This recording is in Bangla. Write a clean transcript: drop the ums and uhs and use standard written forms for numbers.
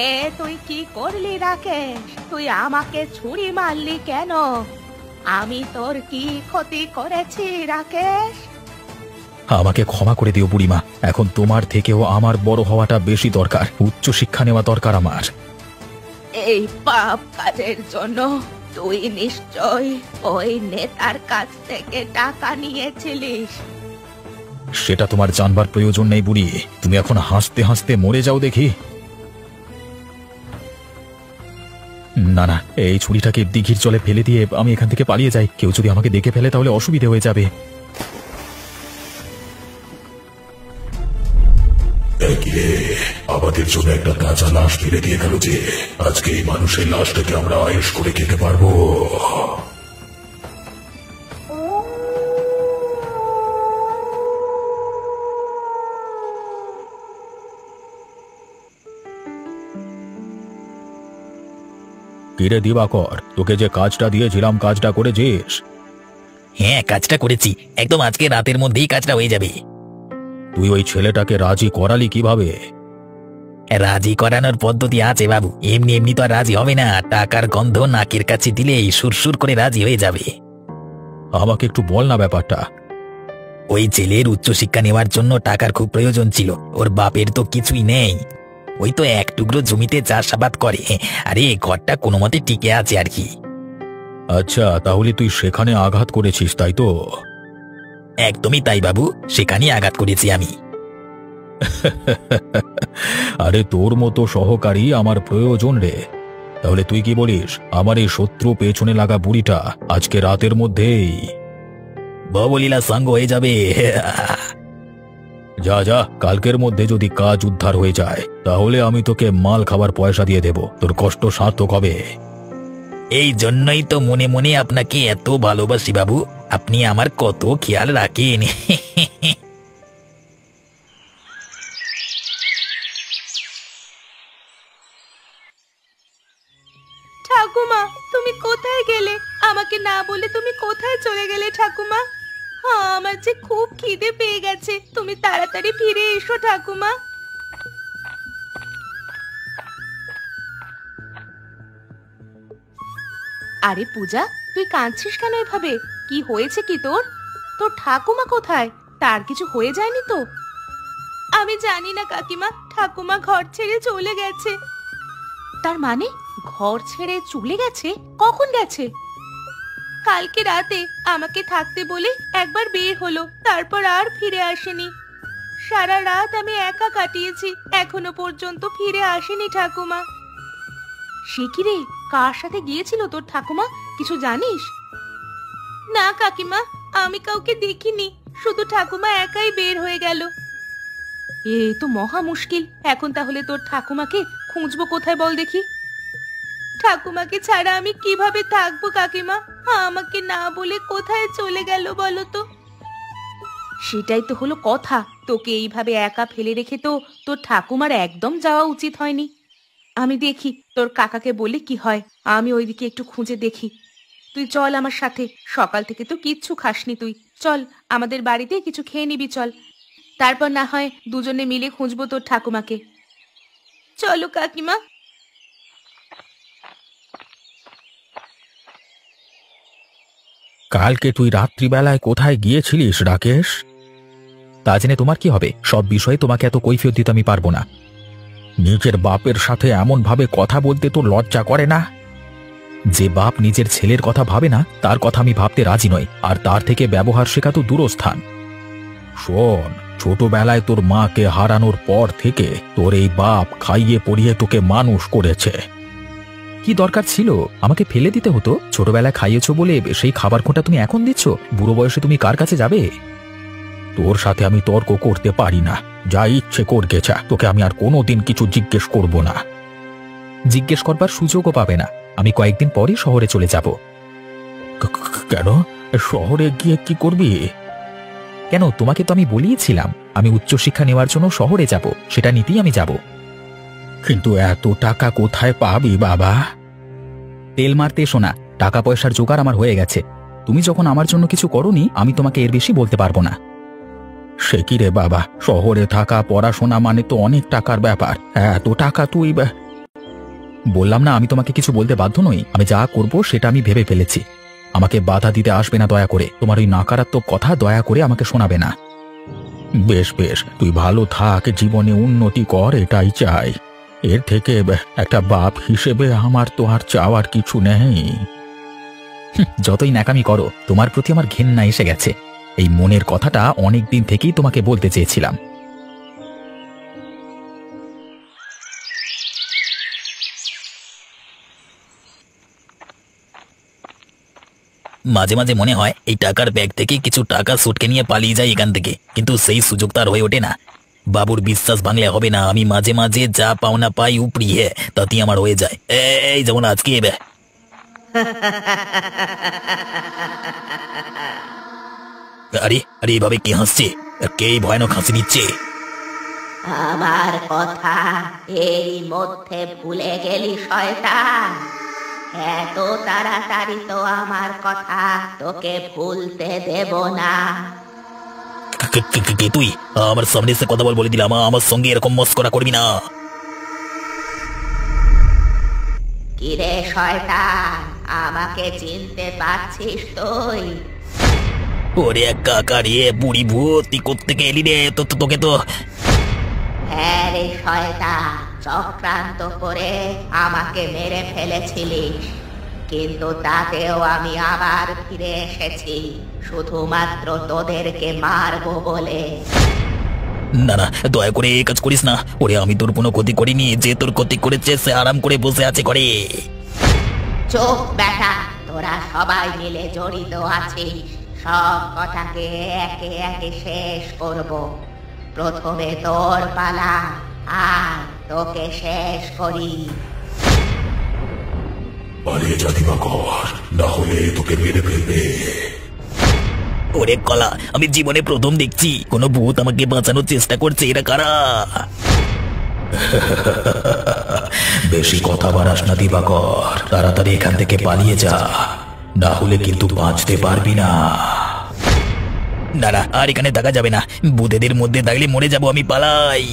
এ তুই কি করলি রাকেশ? তুই আমাকে ছুরি মারলি কেন? আমি তোর কি ক্ষতি করেছি রাকেশ? আমাকে ক্ষমা করে দিও বুড়িমা। এখন তোমার থেকেও আমার বড় হওয়াটা বেশি দরকার, উচ্চ শিক্ষা নেওয়া দরকার আমার। এই পাপ কাজের জন্য তুই নিশ্চয় ওই নেতার কাছ থেকে টাকা নিয়েছিলিস। সেটা তোমার জানবার প্রয়োজন নেই বুড়ি, তুমি এখন হাসতে হাসতে মরে যাও দেখি। না না, এই ছুরিটাকে দিঘির জলে ফেলে দিয়ে আমি এখান থেকে পালিয়ে যাই। কেউ যদি আমাকে দেখে ফেলে তাহলে অসুবিধে হয়ে যাবে। আমাদের জন্য একটা কাঁচা লাশ ফেলে দিয়ে গেল যে, আজকে এই মানুষের লাশটাকে আমরা আয়েশ করে খেতে পারবো। কিরে দিবাকর, তোকে যে কাজটা দিয়েছিলাম কাজটা করেছিস? হ্যাঁ, কাজটা করেছি। একদম আজকে রাতের মধ্যেই কাজটা হয়ে যাবে। তুই ওই ছেলেটাকে রাজি করালি কিভাবে? রাজি করানোর পদ্ধতি আছে বাবু, এমনি এমনি তো আর রাজি হবে না। টাকার গন্ধ নাকের কাছে দিলেই সুরসুর করে রাজি হয়ে যাবে। আমাকে একটু বল না ব্যাপারটা। ওই ছেলের উচ্চশিক্ষা নেওয়ার জন্য টাকার খুব প্রয়োজন ছিল। ওর বাপের তো কিছুই নেই, ওই তো এক টুকরো জমিতে চাষাবাদ করে। আরে ঘরটা কোনো মতে টিকে আছে আর কি। আচ্ছা, তাহলে তুই সেখানে আঘাত করেছিস তাই তো? একদমই তাই বাবু, সেখানেই আঘাত করেছি আমি। আরে তোর মতো সহকারী আমার প্রয়োজন রে। তাহলে তুই কি বলিস, আমার এই শত্রু পেছনে লাগা বুড়িটা আজকে রাতের মধ্যেই ববলীলা সঙ্গ হয়ে যাবে। যা যা, কালকের মধ্যে যদি কাজ উদ্ধার হয়ে যায় তাহলে আমি তোকে মাল খাবার পয়সা দিয়ে দেব, তোর কষ্ট সার্থক হবে। এই জন্যই তো মনে মনে আপনাকে এত ভালোবাসি বাবু, আপনি আমার কত খেয়াল রাখেন। ঠাকুমা, তুমি কোথায় গেলে? আমাকে না বলে তুমি কোথায় চলে গেলে ঠাকুমা? হ্যাঁ, আমার যে খুব খিদে পেয়ে গেছে, তুমি তাড়াতাড়ি ফিরে এসো ঠাকুমা। আরে পূজা, তুই কাঁদছিস কেন এভাবে? কি হয়েছে কি তোর? তোর ঠাকুমা কোথায়? তার কিছু হয়ে যায়নি তো? আমি জানি না কাকিমা, ঠাকুমা ঘর ছেড়ে চলে গেছে। তার মানে ঘর ছেড়ে চলে গেছে? কখন গেছে? কালকে রাতে আমাকে থাকতে বলে একবার বের হলো, তারপর আর ফিরে আসেনি। সারা রাত আমি একা কাটিয়েছি, এখনো পর্যন্ত ফিরে আসেনি ঠাকুমা। সে কি রে, কার সাথে গিয়েছিল তোর ঠাকুমা, কিছু জানিস? না কাকিমা, আমি কাউকে দেখিনি, শুধু ঠাকুমা একাই বের হয়ে গেল। এ তো মহা মুশকিল। এখন তাহলে তোর ঠাকুমাকে খুঁজবো কোথায় বল দেখি? ঠাকুমাকে ছাড়া আমি কিভাবে থাকবো কাকিমা? আমাকে না বলে কোথায় চলে গেল বলো তো? সেটাই তো হলো কথা, তোকে এইভাবে একা ফেলে রেখে তো তোর ঠাকুমার একদম যাওয়া উচিত হয়নি। আমি দেখি তোর কাকাকে বলে কি হয়, আমি ওইদিকে একটু খুঁজে দেখি। তুই চল আমার সাথে, সকাল থেকে তো কিচ্ছু খাসনি তুই। চল আমাদের বাড়িতে কিছু খেয়ে নিবি, চল। তারপর না হয় দুজনে মিলে খুঁজবো তোর ঠাকুমাকে। চলো কাকিমা। কালকে তুই রাত্রিবেলায় কোথায় গিয়েছিলিস রাকেশ? তা জেনে তোমার কি হবে? সব বিষয়ে তোমাকে এত কৈফিয়ত দিতে আমি পারবো না। নিজের বাপের সাথে এমন ভাবে কথা বলতে তোর লজ্জা করে না? যে বাপ নিজের ছেলের কথা ভাবে না তার কথা আমি ভাবতে রাজি নই, আর তার থেকে ব্যবহার শেখা তো দূরস্থান। শোন, ছোটবেলায় তোর মাকে হারানোর পর থেকে তোর এই বাপ খাইয়ে পরিয়ে তোকে মানুষ করেছে। কি দরকার ছিল আমাকে ফেলে দিতে? হতো ছোটবেলায় খাইয়েছো বলে সেই খাবার খোঁটা তুমি এখন দিচ্ছ? বুড়ো বয়সে তুমি কার কাছে যাবে? তোর সাথে আমি তর্ক করতে পারি না, যা ইচ্ছে করগে যা, তোকে আমি আর কোনোদিন কিছু জিজ্ঞেস করব না। জিজ্ঞেস করবার সুযোগও পাবে না, আমি কয়েকদিন পরই শহরে চলে যাব। কেন? শহরে গিয়ে কি করবি? কেন, তোমাকে তো আমি বলিয়েছিলাম আমি উচ্চশিক্ষা নেওয়ার জন্য শহরে যাব, সেটা নিতেই আমি যাব। কিন্তু এত টাকা কোথায় পাবি বাবা? তেল মারতে এসো না, টাকা পয়সার জোগাড় আমার হয়ে গেছে। তুমি যখন আমার জন্য কিছু করোনি, আমি তোমাকে এর বেশি বলতে পারবো না। সে কি রে বাবা, শহরে থাকা পড়াশোনা মানে তো অনেক টাকার ব্যাপার। এত টাকা তুই বললাম না আমি তোমাকে কিছু বলতে বাধ্য নই। আমি যা করব সেটা আমি ভেবে ফেলেছি। আমাকে বাধা দিতে আসবে না দয়া করে। তোমার ওই নাকারাত্মক কথা দয়া করে আমাকে শোনাবে না। বেশ বেশ, তুই ভালো থাক, জীবনে উন্নতি কর, এটাই চাই। এর থেকে একটা বাপ হিসেবে আমার তো আর চাওয়ার কিছু নেই। যতই ন্যাকামি করো, তোমার প্রতি আমার ঘেন্না এসে গেছে। এই মনের কথাটা অনেক দিন থেকেই তোমাকে বলতে চেয়েছিলাম। মাঝে মাঝে মনে হয় এই টাকার ব্যাগ থেকে কিছু টাকা সুটকে নিয়ে পালিয়ে যায় এখান থেকে, কিন্তু সেই সুযোগ তার হয়ে ওঠে না। বাবুর বিশ্বাস ভাঙলে হবে না। আমি মাঝে মাঝে যা পাওনা পাই উপরিয়ে তাতেই আমার হয়ে যায়। এই যেমন আজকে আরে আরে এভাবে কে হাসছে? কে ভয়ানক হাসি দিচ্ছে? আমার কথা এই মধ্যে ভুলে গেলি শয়তান? এত তাড়াতাড়ি তো আমার কথা তোকে ভুলতে দেব না। কে তুই? আমার সামনে এসে কথা বলে দিলাম, আমার সঙ্গে এরকম মস্করা করবি না। কিরে শয়তান, আমাকে চিনতে পারছিস তুই? ওরে কাকা রে, বুড়ি ভূত, তুই কোত্থেকে এলি রে? তোকে তো হ্যাঁ রে শয়তান, চক্রান্ত করে আমাকে মেরে ফেলেছিলিস, কিন্তু তাতেও আমি আবার ফিরে এসেছি শুধুমাত্র তোদেরকে মারবো বলে। না না, দয়া করে এই কাজ করিস না। ওরে আমি তোর কোনো ক্ষতি করিনি। যে তোর ক্ষতি করেছে সে আরাম করে বসে আছে ঘরে। চোখ বেটা, তোরা সবাই মিলে জড়িত আছিস। সব কথাকে একে একে শেষ করব। প্রথমে তোর পালা, আর তোকে শেষ করি। পালিয়ে যা দিবাকর, না হলে তোকে মেরে ফেলবে। ওরে কলা, আমি জীবনে প্রথম দেখছি কোনো ভূত আমাকে বাঁচানোর চেষ্টা করছে। এরা কারা? বেশি কথা বাড়াস না দিবাকর, তাড়াতাড়ি এখান থেকে পালিয়ে যা, না হলে কিন্তু বাঁচতে পারবি না। না না, আর এখানে থাকা যাবে না। ভূতেদের মধ্যে থাকলে মরে যাবো আমি। পালাই।